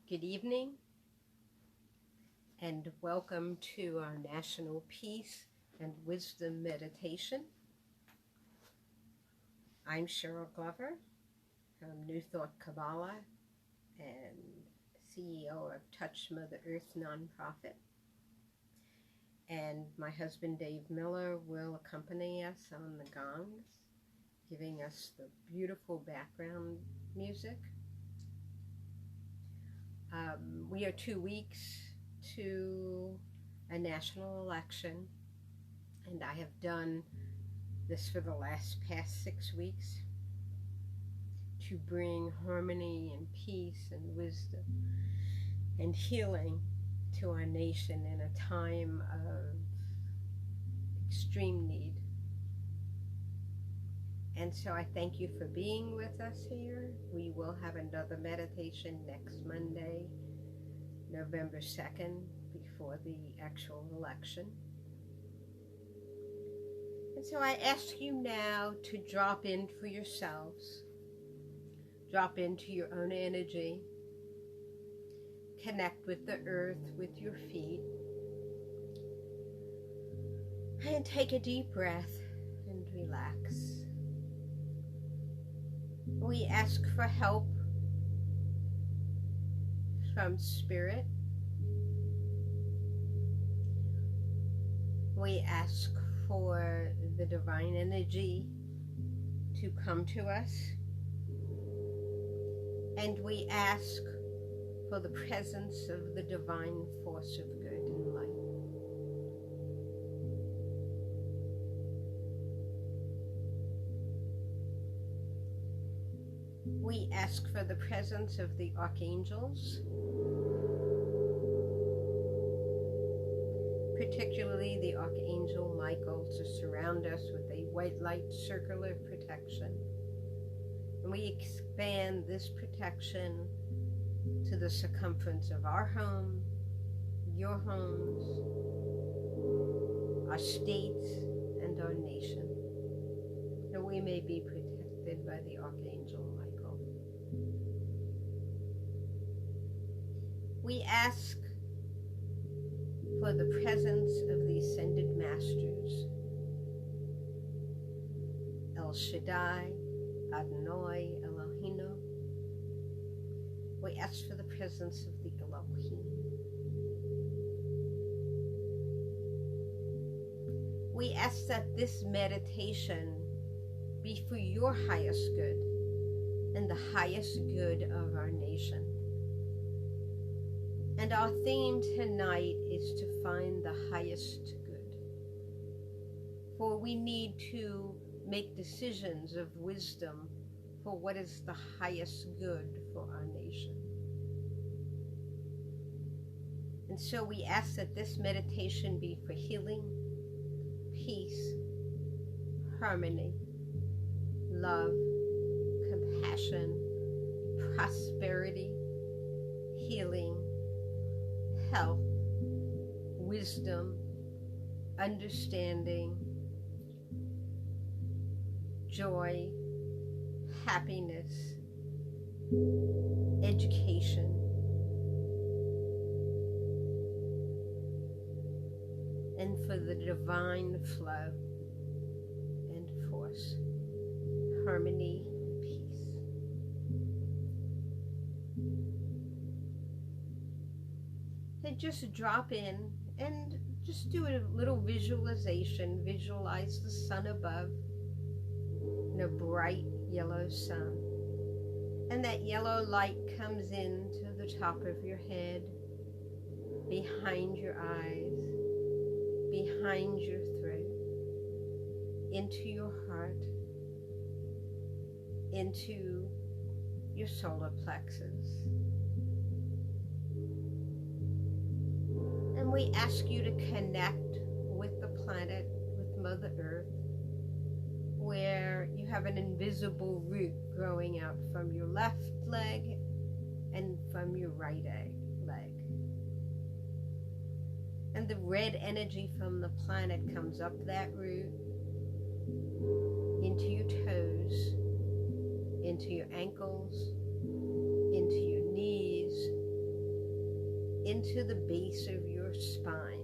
Good evening and welcome to our National Peace and Wisdom Meditation. I'm Cheryl Glover from New Thought Kabbalah and CEO of Touch Mother Earth nonprofit. And my husband Dave Miller will accompany us on the gongs, giving us the beautiful background music. We are 2 weeks to a national election, and I have done this for the past 6 weeks to bring harmony and peace and wisdom and healing to our nation in a time of extreme need. And so I thank you for being with us here. We will have another meditation next Monday, November 2nd, before the actual election. And so I ask you now to drop in for yourselves, drop into your own energy, connect with the earth with your feet, and take a deep breath and relax. We ask for help from Spirit. We ask for the divine energy to come to us. And we ask for the presence of the divine force of good and light. We ask for the presence of the archangels, particularly the Archangel Michael, to surround us with a white light circular protection. And we expand this protection to the circumference of our home, your homes, our states, and our nation, that we may be protected by the Archangel Michael. We ask for the presence of the Ascended Masters, El Shaddai, Adonai, Elohino. We ask for the presence of the Elohim. We ask that this meditation be for your highest good and the highest good of our nation. And our theme tonight is to find the highest good. For we need to make decisions of wisdom for what is the highest good for our nation. And so we ask that this meditation be for healing, peace, harmony, love, compassion, prosperity, healing, health, wisdom, understanding, joy, happiness, education, and for the divine flow and force, harmony, and peace. And just drop in and just do a little visualization. Visualize the sun above, and a bright yellow sun. And that yellow light comes into the top of your head, behind your eyes, behind your throat, into your heart, into your solar plexus. And we ask you to connect with the planet, with Mother Earth, where you have an invisible root growing out from your left leg and from your right leg. And the red energy from the planet comes up that root, into your toes, into your ankles, into your knees, into the base of your spine.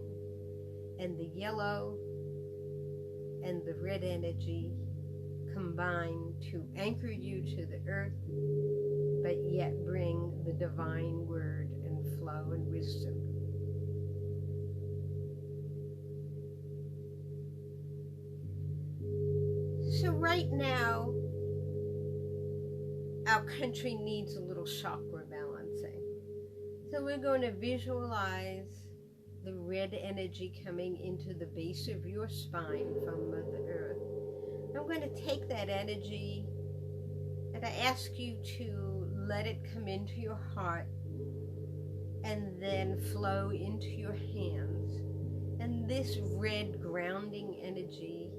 And the yellow and the red energy combine to anchor you to the earth, but yet bring the divine word and flow and wisdom. So right now, our country needs a little chakra balancing. So we're going to visualize the red energy coming into the base of your spine from Mother Earth. I'm going to take that energy and I ask you to let it come into your heart and then flow into your hands. And this red grounding energy,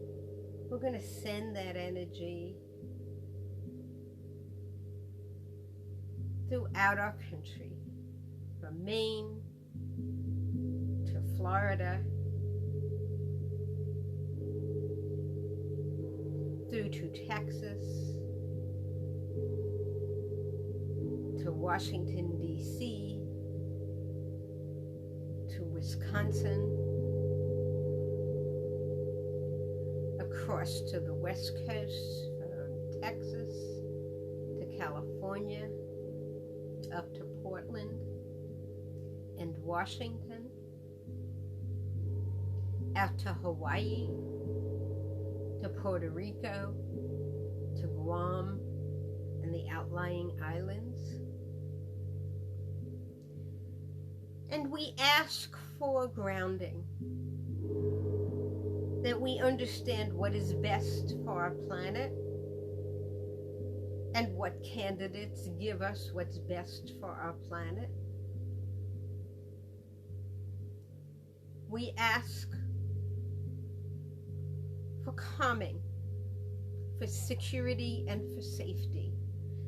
we're going to send that energy throughout our country, from Maine to Florida, through to Texas, to Washington, D.C., to Wisconsin, across to the West Coast, from Texas to California, up to Portland and Washington, out to Hawaii, to Puerto Rico, to Guam and the outlying islands. And we ask for grounding, that we understand what is best for our planet and what candidates give us what's best for our planet. We ask for calming, for security and for safety,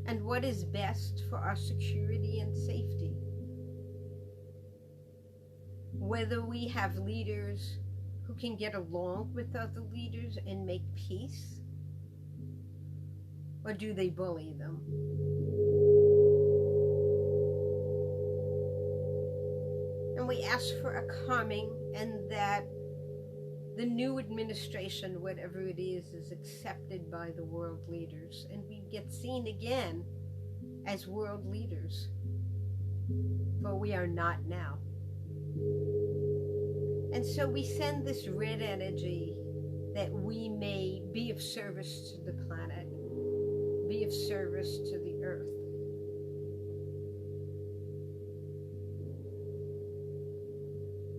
and what is best for our security and safety. Whether we have leaders who can get along with other leaders and make peace, or do they bully them? And we ask for a calming, and that the new administration, whatever it is accepted by the world leaders, and we get seen again as world leaders, for we are not now. And so we send this red energy that we may be of service to the planet, be of service to the earth.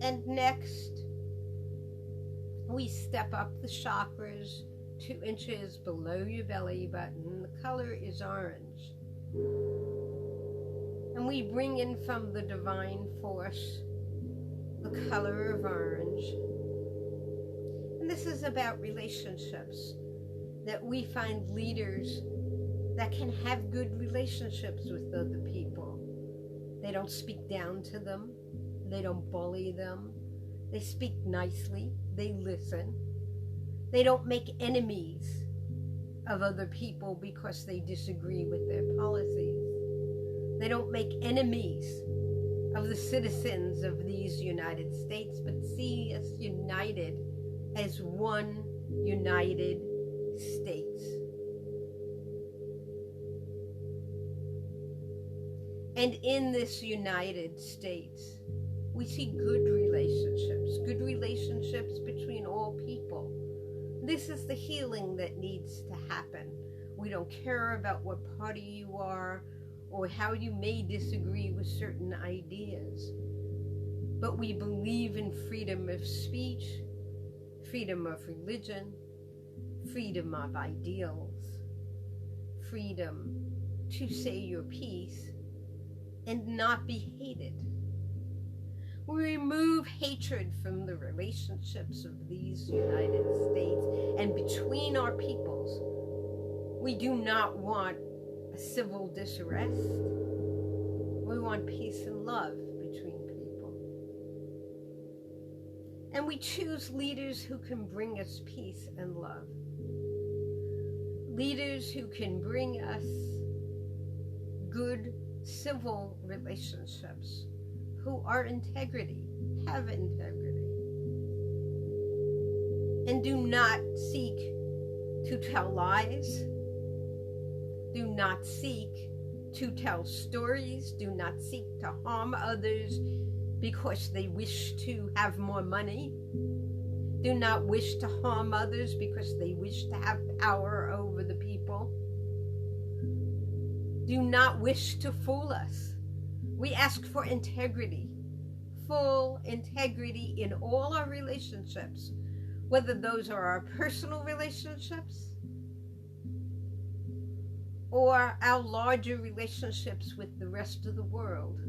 And next, we step up the chakras 2 inches below your belly button. The color is orange. And we bring in from the divine force the color of orange. And this is about relationships, that we find leaders that can have good relationships with other people. They don't speak down to them. They don't bully them. They speak nicely. They listen. They don't make enemies of other people because they disagree with their policies. They don't make enemies of the citizens of these United States, but see us united as one United States. And in this United States, we see good relationships between all people. This is the healing that needs to happen. We don't care about what party you are or how you may disagree with certain ideas, but we believe in freedom of speech, freedom of religion, freedom of ideals, freedom to say your piece and not be hated. We remove hatred from the relationships of these United States and between our peoples. We do not want a civil disarrest. We want peace and love between people. And we choose leaders who can bring us peace and love. Leaders who can bring us good civil relationships who are integrity, have integrity, and do not seek to tell lies, do not seek to tell stories, do not seek to harm others because they wish to have more money, do not wish to harm others because they wish to have power over the people, do not wish to fool us. We ask for integrity, full integrity in all our relationships, whether those are our personal relationships or our larger relationships with the rest of the world.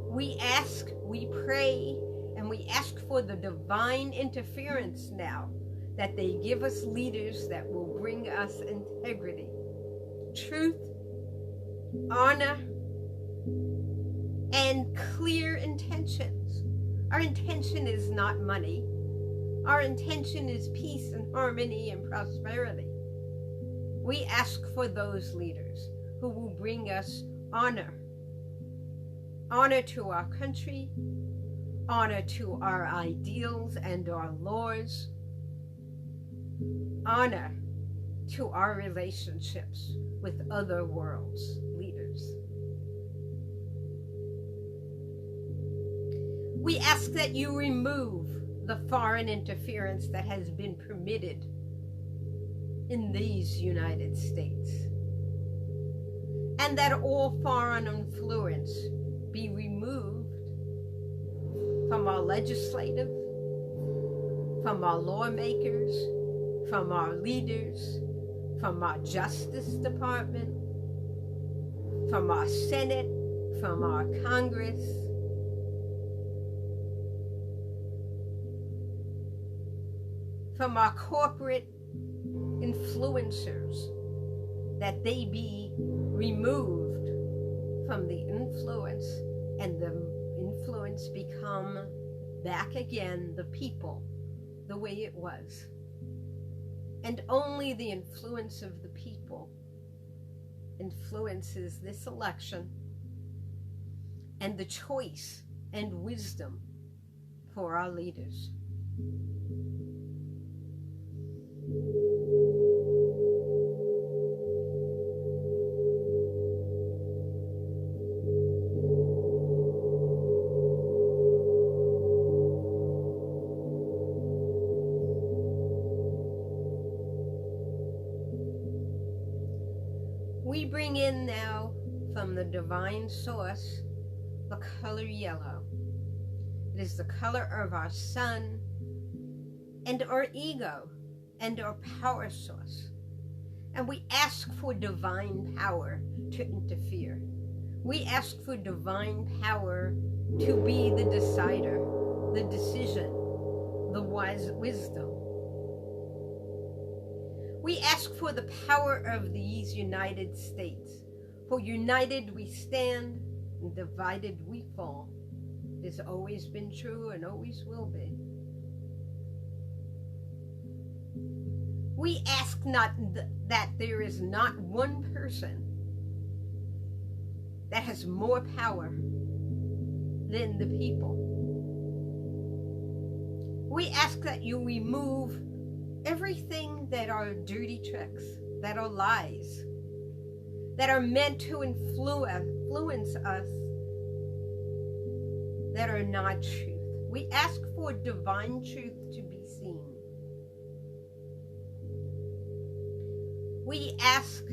We ask, we pray, and we ask for the divine interference now, that they give us leaders that will bring us integrity, truth, honor, and clear intentions. Our intention is not money. Our intention is peace and harmony and prosperity. We ask for those leaders who will bring us honor. Honor to our country, honor to our ideals and our laws, honor to our relationships with other worlds' leaders. We ask that you remove the foreign interference that has been permitted in these United States, and that all foreign influence be removed from our legislative, from our lawmakers, from our leaders, from our Justice Department, from our Senate, from our Congress, from our corporate influencers, that they be removed from the influence, and the influence become back again the people, the way it was. And only the influence of the people influences this election and the choice and wisdom for our leaders. We bring in now from the divine source the color yellow. It is the color of our sun and our ego and our power source. And we ask for divine power to interfere. We ask for divine power to be the decider, the decision, the wise wisdom. We ask for the power of these United States. For united we stand, and divided we fall. It has always been true and always will be. We ask not that there is not one person that has more power than the people. We ask that you remove everything that are dirty tricks, that are lies, that are meant to influence us, that are not truth. We ask for divine truth to be seen. We ask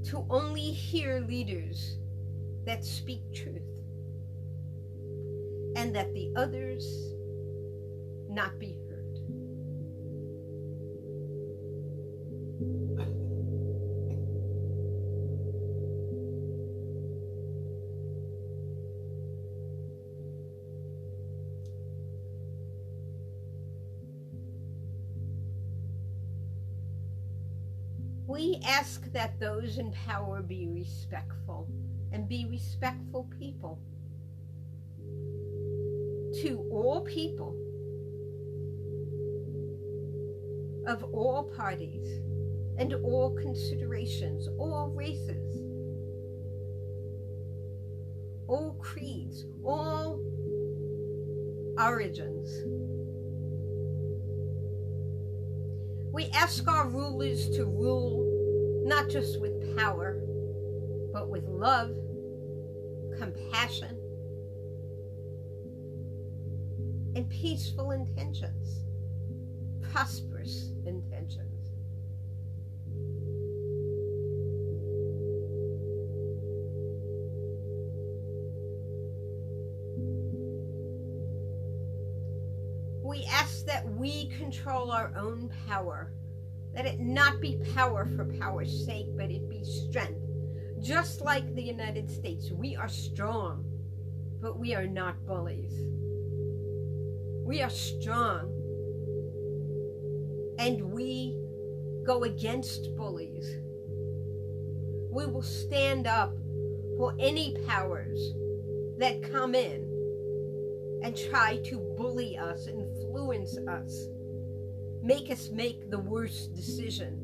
to only hear leaders that speak truth, and that the others not be heard. We ask that those in power be respectful, and be respectful people to all people of all parties and all considerations, all races, all creeds, all origins. We ask our rulers to rule not just with power, but with love, compassion, and peaceful intentions, prosperous intentions. We ask that we control our own power, that it not be power for power's sake, but it be strength. Just like the United States, we are strong, but we are not bullies. We are strong, and we go against bullies. We will stand up for any powers that come in and try to bully us, influence us, make us make the worst decision.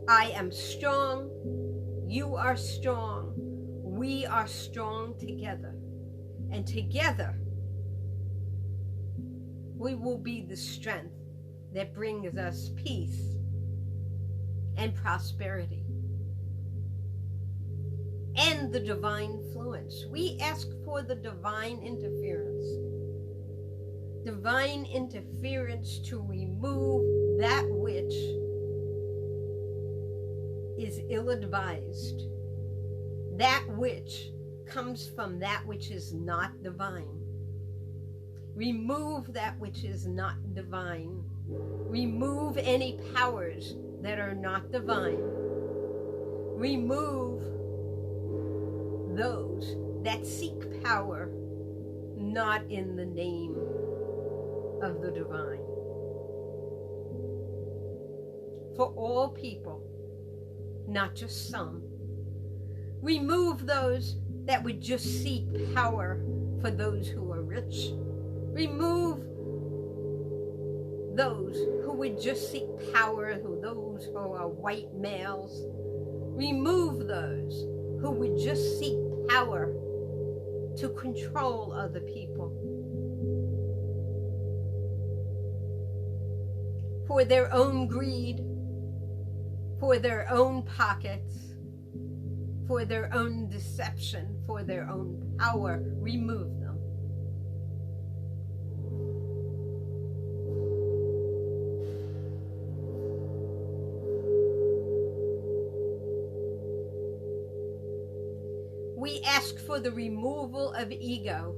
I am strong, you are strong, we are strong together. And together, we will be the strength that brings us peace and prosperity. And the divine influence. We ask for the divine interference. Divine interference to remove that which is ill-advised, that which comes from that which is not divine. Remove that which is not divine. Remove any powers that are not divine. Remove those that seek power not in the name of the divine. For all people, not just some. Remove those that would just seek power for those who are rich. Remove those who would just seek power, those who are white males. Remove those who would just seek power to control other people for their own greed, for their own pockets, for their own deception, for their own power. Remove them. We ask for the removal of ego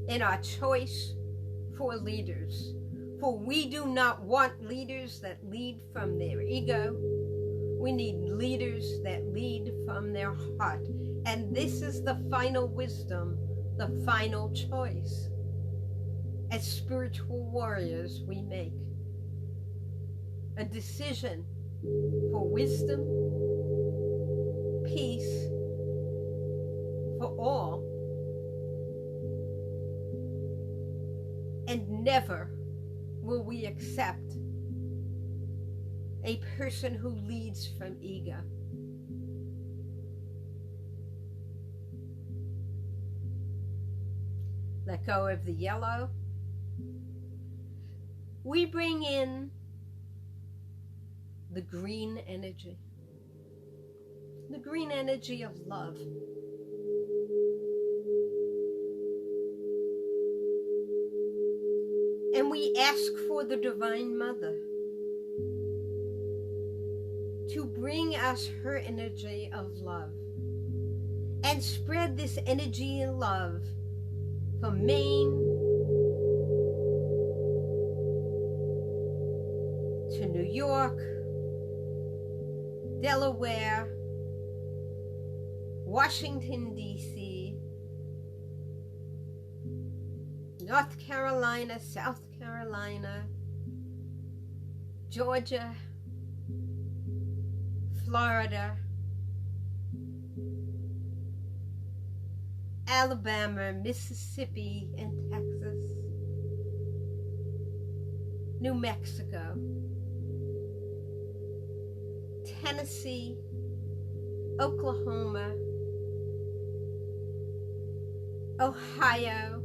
in our choice for leaders. For we do not want leaders that lead from their ego. We need leaders that lead from their heart. And this is the final wisdom, the final choice. As spiritual warriors, we make a decision for wisdom, peace for all, and never will we accept a person who leads from ego. Let go of the yellow. We bring in the green energy. The green energy of love. And we ask for the Divine Mother to bring us her energy of love and spread this energy and love from Maine to New York, Delaware, Washington, D.C., North Carolina, South Carolina, Georgia, Florida, Alabama, Mississippi, and Texas. New Mexico, Tennessee, Oklahoma, Ohio,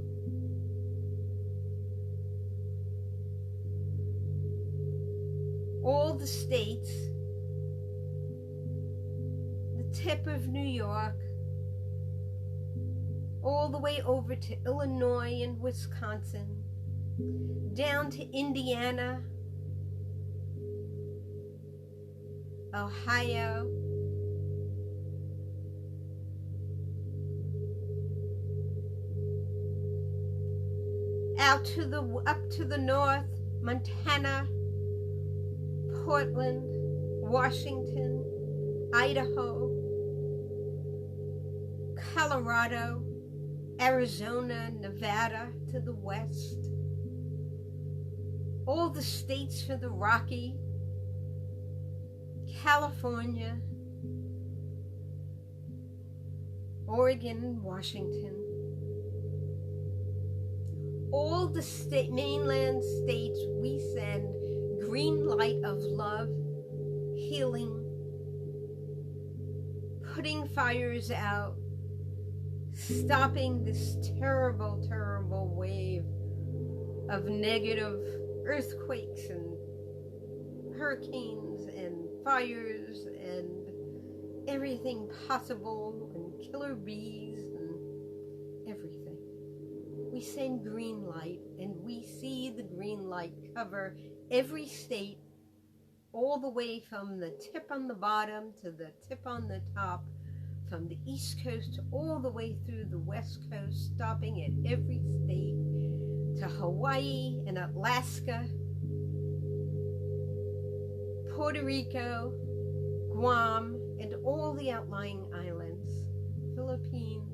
all the states, the tip of New York, all the way over to Illinois and Wisconsin, down to Indiana, Ohio, up to the north, Montana, Portland, Washington, Idaho, Colorado, Arizona, Nevada to the west, all the states to the Rocky, California, Oregon, and Washington, all the mainland states we send green light of love, healing, putting fires out, stopping this terrible, terrible wave of negative earthquakes and hurricanes and fires and everything possible, and killer bees and everything. We send green light, and we see the green light cover every state, all the way from the tip on the bottom to the tip on the top, from the East Coast all the way through the West Coast, stopping at every state, to Hawaii and Alaska, Puerto Rico, Guam, and all the outlying islands, Philippines.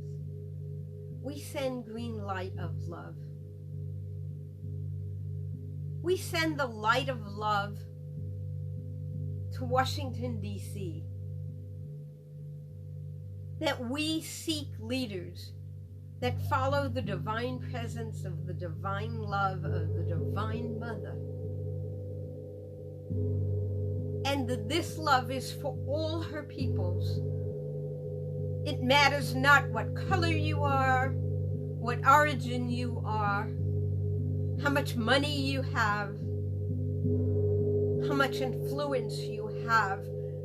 We send green light of love. We send the light of love to Washington, D.C., that we seek leaders that follow the divine presence of the divine love of the Divine Mother. And that this love is for all her peoples. It matters not what color you are, what origin you are, how much money you have, how much influence you have.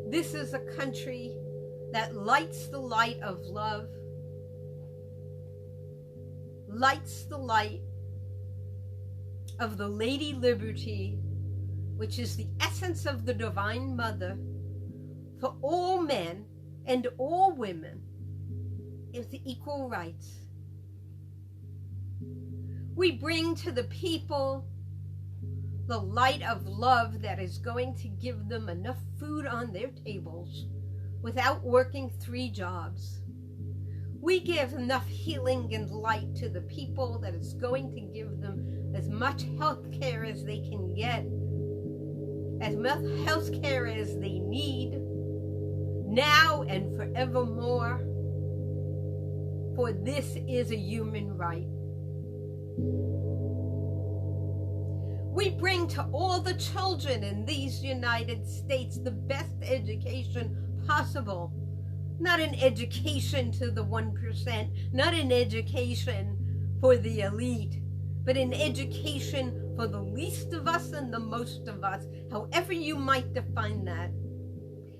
This is a country that lights the light of love, lights the light of the Lady Liberty, which is the essence of the Divine Mother, for all men and all women with equal rights. We bring to the people the light of love that is going to give them enough food on their tables without working 3 jobs. We give enough healing and light to the people that is going to give them as much health care as they can get, as much health care as they need, now and forevermore. For this is a human right. We bring to all the children in these United States the best education possible. Not an education to the 1%, not an education for the elite, but an education for the least of us and the most of us, however you might define that.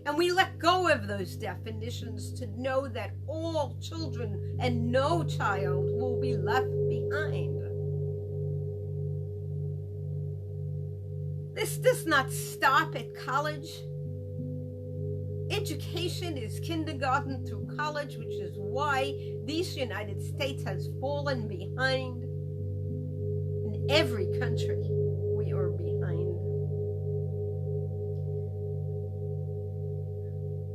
And we let go of those definitions to know that all children and no child will be left behind. This does not stop at college. Education is kindergarten through college, which is why these United States has fallen behind. In every country, we are behind.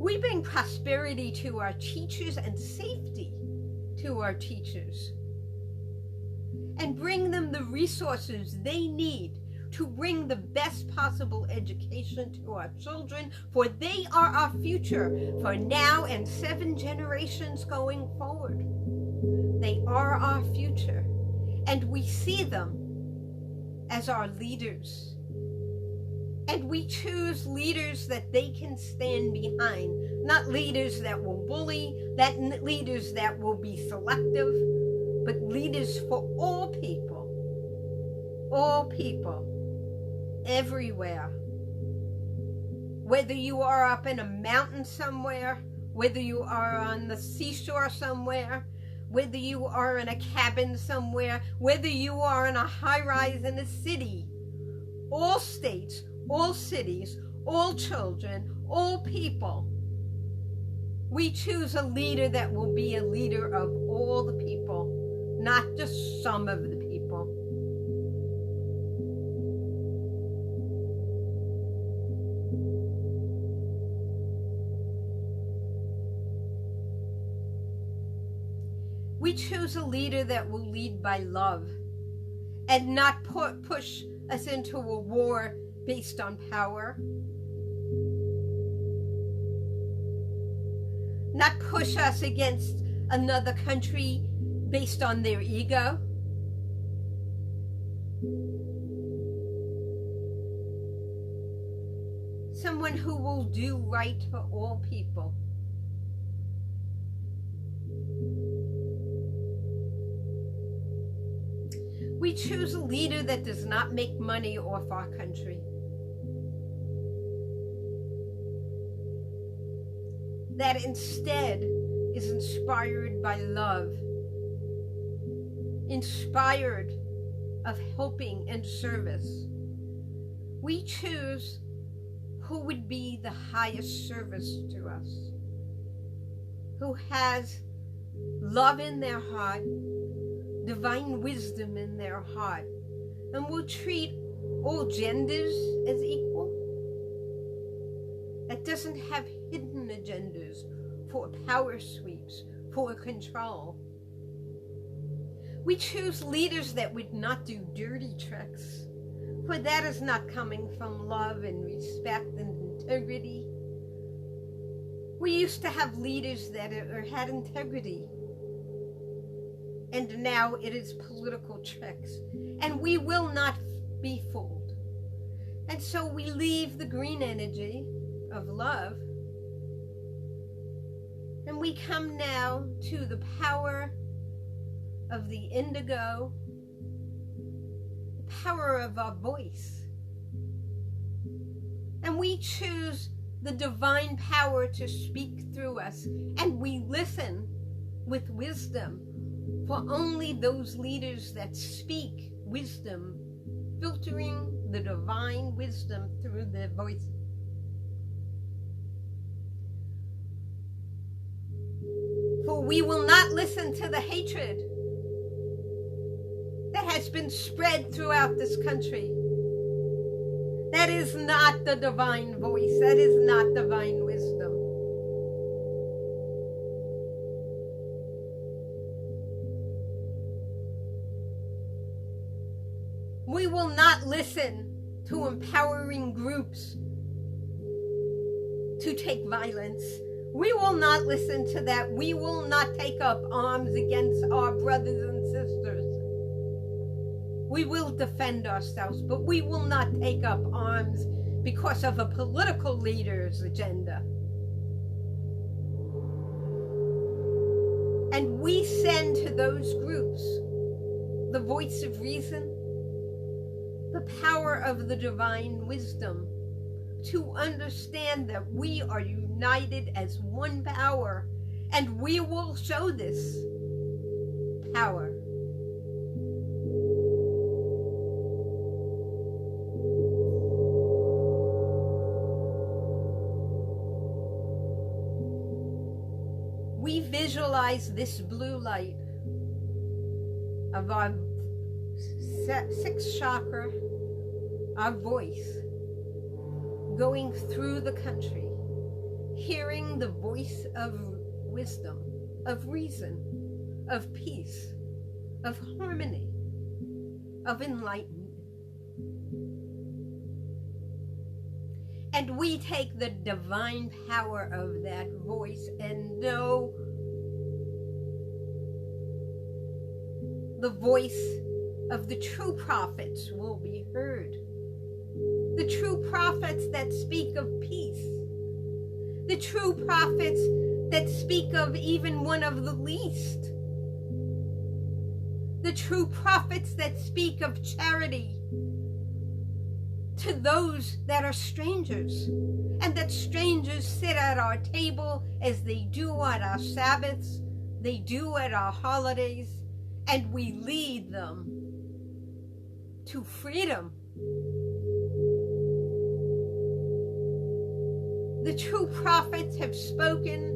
We bring prosperity to our teachers and safety to our teachers, and bring them the resources they need to bring the best possible education to our children, for they are our future for now and 7 generations going forward. They are our future, and we see them as our leaders. And we choose leaders that they can stand behind, not leaders that will bully, leaders that will be selective, but leaders for all people, everywhere. Whether you are up in a mountain somewhere, whether you are on the seashore somewhere, whether you are in a cabin somewhere, whether you are in a high-rise in a city, all states, all cities, all children, all people. We choose a leader that will be a leader of all the people, not just some of the people. We choose a leader that will lead by love and not push us into a war based on power. Not push us against another country based on their ego. Someone who will do right for all people. We choose a leader that does not make money off our country. That instead is inspired by love, inspired of helping and service. We choose who would be the highest service to us, who has love in their heart, divine wisdom in their heart, and will treat all genders as equal. That doesn't have hidden agendas for power sweeps, for control. We choose leaders that would not do dirty tricks, for that is not coming from love and respect and integrity. We used to have leaders that had integrity, and now it is political tricks, and we will not be fooled. And so we leave the green energy of love, and we come now to the power of the indigo, the power of our voice. And we choose the divine power to speak through us, and we listen with wisdom for only those leaders that speak wisdom, filtering the divine wisdom through their voice. For we will not listen to the hatred that has been spread throughout this country. That is not the divine voice. That is not divine wisdom. We will not listen to empowering groups to take violence. We will not listen to that. We will not take up arms against our brothers and sisters. We will defend ourselves, but we will not take up arms because of a political leader's agenda. And we send to those groups the voice of reason, the power of the divine wisdom, to understand that we are united as one power, and we will show this power. We visualize this blue light of our sixth chakra, our voice, going through the country, hearing the voice of wisdom, of reason, of peace, of harmony, of enlightenment. And we take the divine power of that voice and know the voice of the true prophets will be heard. The true prophets that speak of peace, the true prophets that speak of even one of the least, the true prophets that speak of charity to those that are strangers, and that strangers sit at our table as they do on our Sabbaths, they do at our holidays, and we lead them to freedom. The true prophets have spoken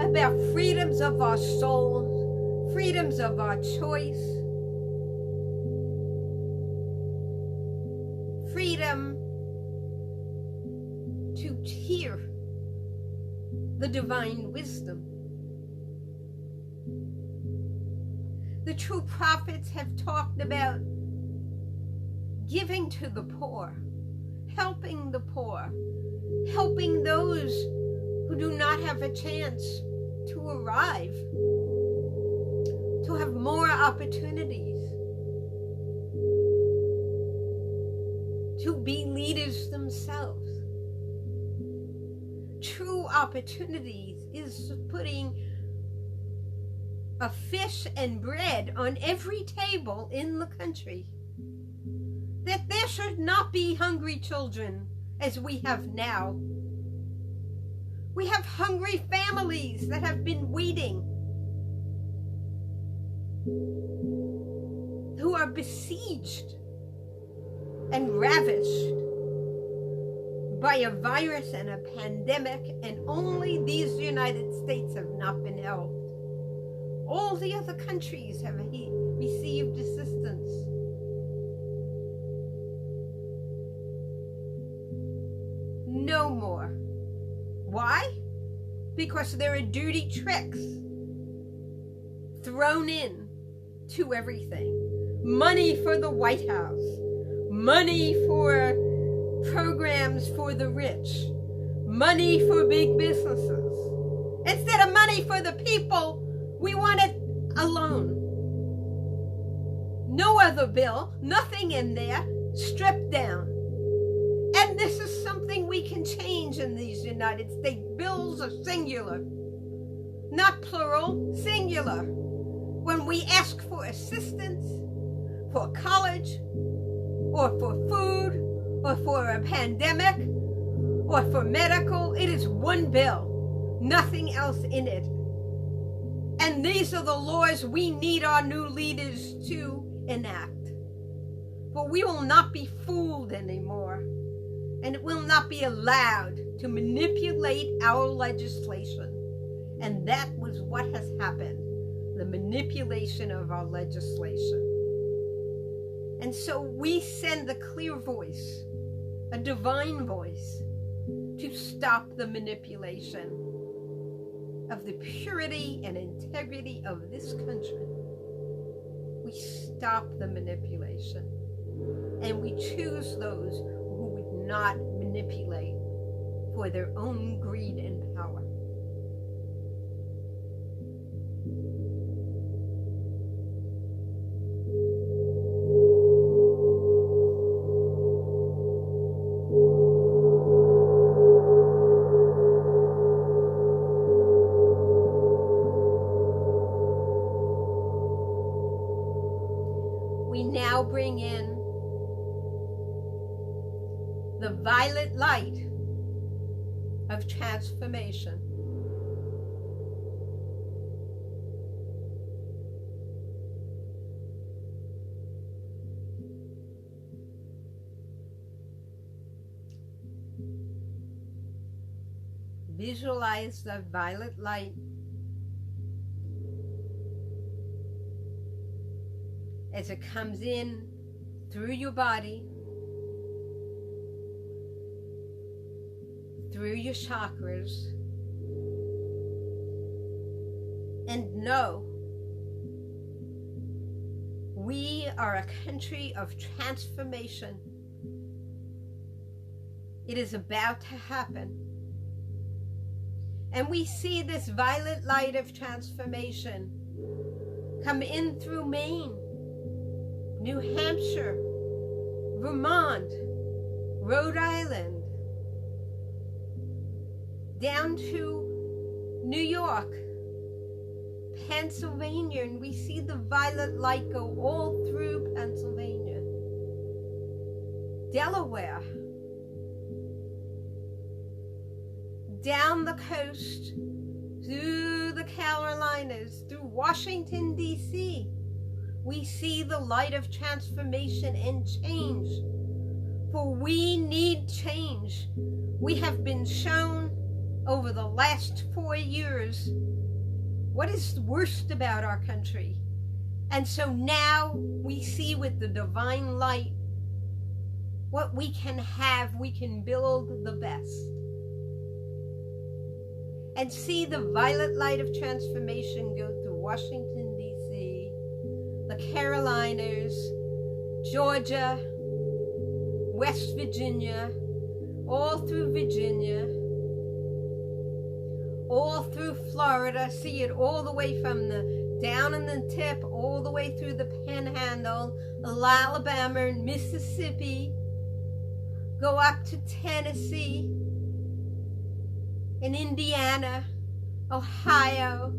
about freedoms of our souls, freedoms of our choice, freedom to hear the divine wisdom. The true prophets have talked about giving to the poor, helping the poor, helping those who do not have a chance to arrive, to have more opportunities, to be leaders themselves. True opportunities is putting a fish and bread on every table in the country. That there should not be hungry children as we have now. We have hungry families that have been waiting, who are besieged and ravished by a virus and a pandemic, and only these United States have not been helped. All the other countries have received assistance. No more. Why? Because there are dirty tricks thrown in to everything. Money for the White House. Money for programs for the rich. Money for big businesses. Instead of money for the people, we want it alone. No other bill, nothing in there, stripped down. And this is something we can change in these United States. Bills are singular, not plural, singular. When we ask for assistance, for college, or for food, or for a pandemic, or for medical, it is one bill, nothing else in it. And these are the laws we need our new leaders to enact. For we will not be fooled anymore. And it will not be allowed to manipulate our legislation. And that was what has happened, the manipulation of our legislation. And so we send a clear voice, a divine voice, to stop the manipulation of the purity and integrity of this country. We stop the manipulation, and we choose those who would not manipulate for their own greed and power. We now bring in the violet light of transformation. Visualize the violet light as it comes in through your body, through your chakras, and know we are a country of transformation. It is about to happen. And we see this violet light of transformation come in through Maine, New Hampshire, Vermont, Rhode Island, down to New York, Pennsylvania, and we see the violet light go all through Pennsylvania, Delaware, down the coast, through the Carolinas, through Washington, D.C. We see the light of transformation and change. For we need change. We have been shown over the last 4 years what is worst about our country. And so now we see with the divine light what we can have. We can build the best. And see the violet light of transformation go through Washington, D.C., the Carolinas, Georgia, West Virginia, all through Virginia, all through Florida. See it all the way from the down in the tip, all the way through the Panhandle, Alabama and Mississippi, go up to Tennessee, in Indiana, Ohio.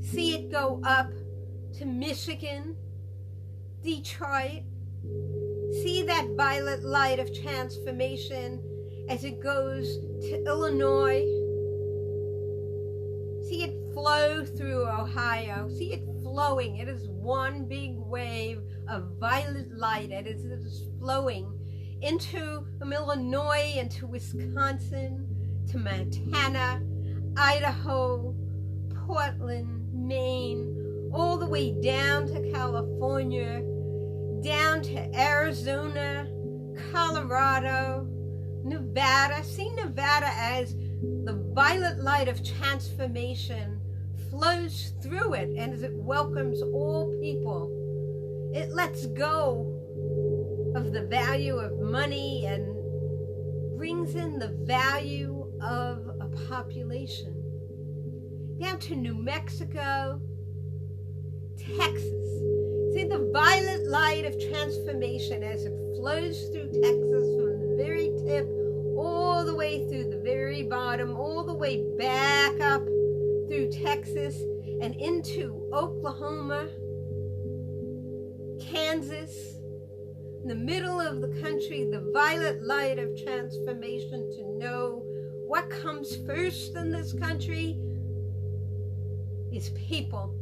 See it go up to Michigan, Detroit. See that violet light of transformation as it goes to Illinois. See it flow through Ohio. See it flowing. It is one big wave of violet light. It is flowing into Illinois, into Wisconsin, to Montana, Idaho, Portland, Maine, all the way down to California, down to Arizona, Colorado, Nevada. See Nevada as the violet light of transformation flows through it, and as it welcomes all people, it lets go of the value of money and brings in the value of a population. Down to New Mexico, Texas. See the violet light of transformation as it flows through Texas from the very tip all the way through the very bottom, all the way back up through Texas and into Oklahoma, Kansas. In the middle of the country, the violet light of transformation to know what comes first in this country is people.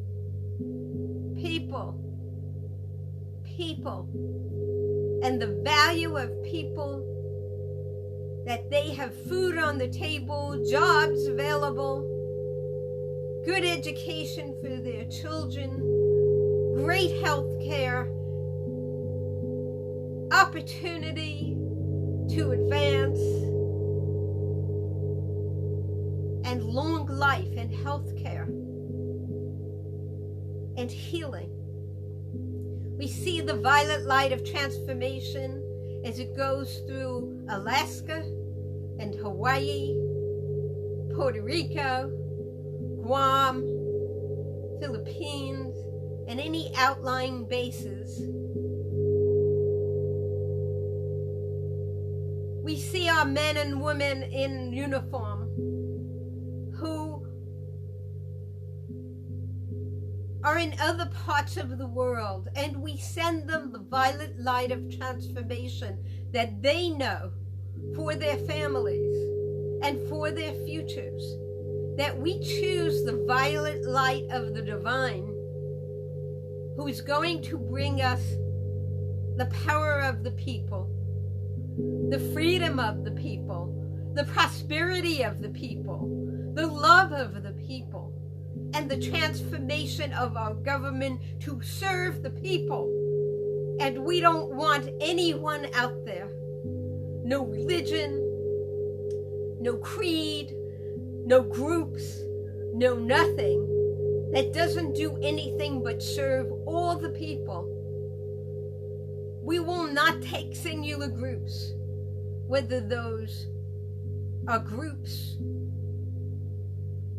People. People. And the value of people, that they have food on the table, jobs available, good education for their children, great health care, opportunity to advance, and long life and health care and healing. We see the violet light of transformation as it goes through Alaska and Hawaii, Puerto Rico, Guam, Philippines, and any outlying bases. We see our men and women in uniform who are in other parts of the world, and we send them the violet light of transformation that they know for their families and for their futures, that we choose the violet light of the divine, who is going to bring us the power of the people, the freedom of the people, the prosperity of the people, the love of the people, and the transformation of our government to serve the people. And we don't want anyone out there, no religion, no creed, no groups, no nothing, that doesn't do anything but serve all the people. We will not take singular groups, whether those are groups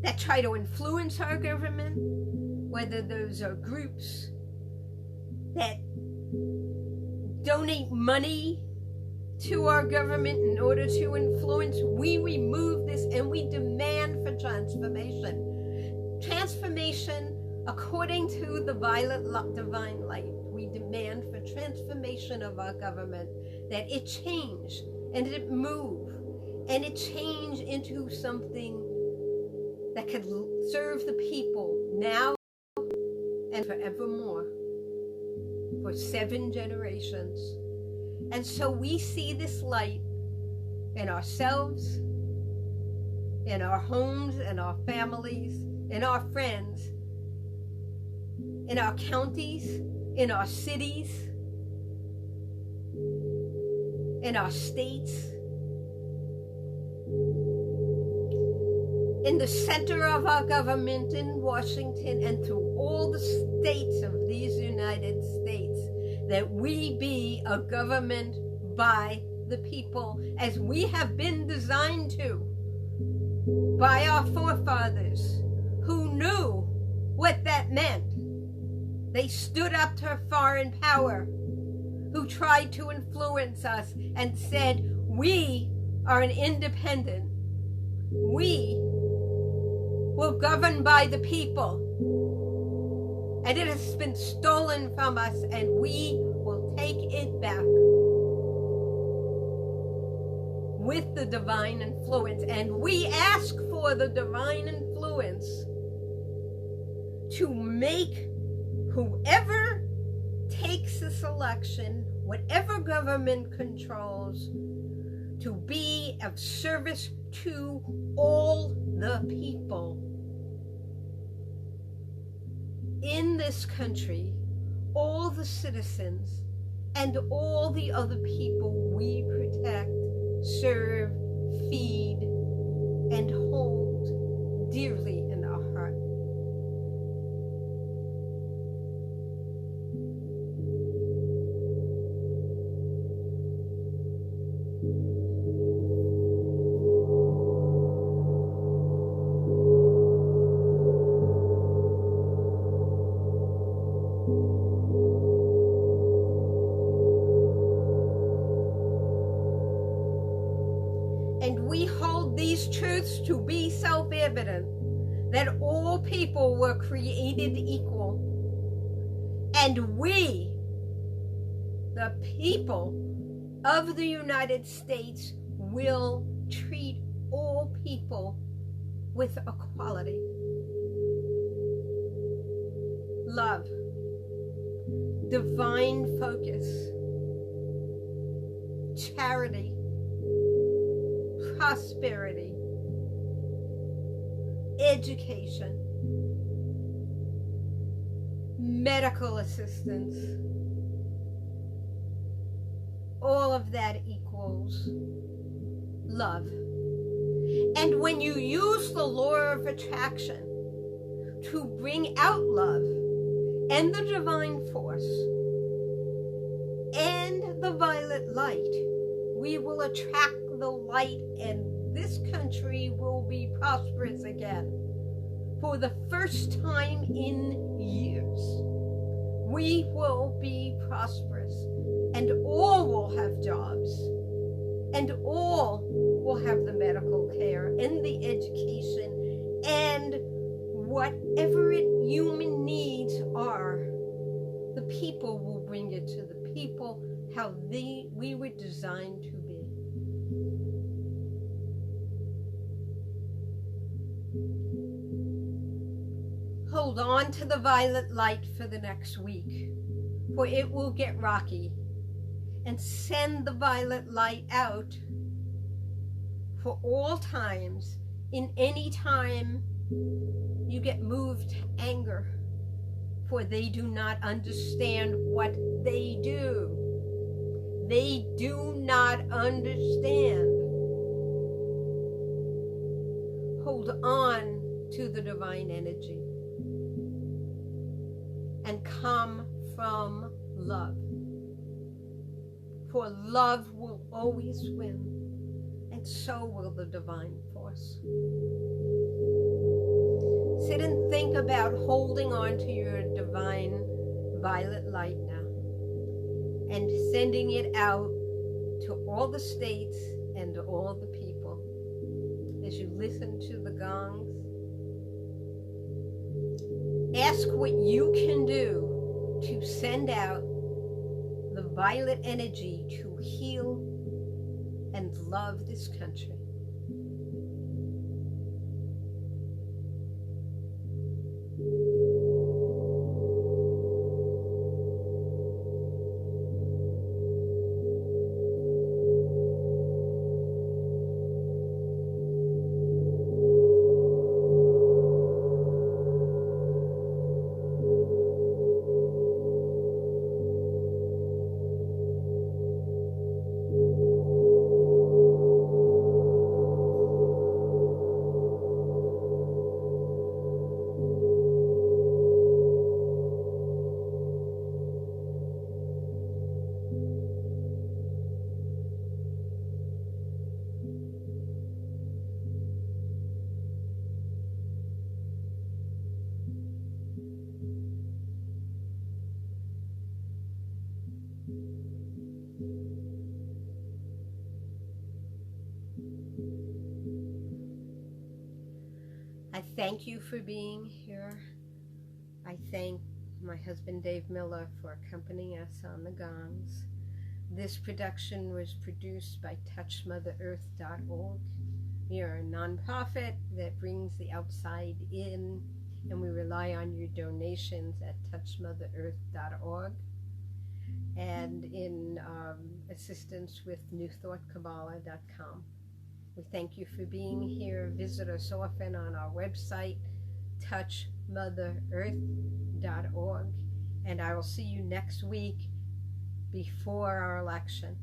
that try to influence our government, whether those are groups that donate money to our government in order to influence. We remove this and we demand for transformation. Transformation according to the violet divine light. We demand for transformation of our government, that it change and it move and it change into something that could serve the people now and forevermore, for 7 generations. And so we see this light in ourselves, in our homes, in our families, in our friends, in our counties, in our cities, in our states, in the center of our government in Washington, and through all the states of these United States, that we be a government by the people, as we have been designed to by our forefathers who knew what that meant. They stood up to foreign power who tried to influence us and said, we are an independent. We will govern by the people. And it has been stolen from us, and we will take it back with the divine influence. And we ask for the divine influence to make whoever takes this election, whatever government controls, to be of service to all the people in this country, all the citizens, and all the other people we protect, serve, feed, and hold dearly in our heart. And we hold these truths to be self-evident, that all people were created equal. And we, the people of the United States, will treat all people with equality. Love, divine focus, charity, prosperity, education, medical assistance, all of that equals love. And when you use the law of attraction to bring out love and the divine force and the violet light, we will attract the light, and this country will be prosperous again. For the first time in years, we will be prosperous, and all will have jobs, and all will have the medical care and the education, and whatever human needs are, the people will bring it to the people how we were designed to be. Hold on to the violet light for the next week, for it will get rocky, and send the violet light out for all times. In any time you get moved to anger, for they do not understand what they do. They do not understand. Hold on to the divine energy and come from love. For love will always win, and so will the divine force. Sit and think about holding on to your divine violet light now. and sending it out to all the states and all the people. As you listen to the gongs, ask what you can do to send out the violet energy to heal and love this country. I thank you for being here. I thank my husband Dave Miller for accompanying us on the gongs. This production was produced by touchmotherearth.org. We are a nonprofit that brings the outside in, and we rely on your donations at touchmotherearth.org and in assistance with newthoughtkabbalah.com. We thank you for being here. Visit us often on our website, touchmotherearth.org, and I will see you next week before our election.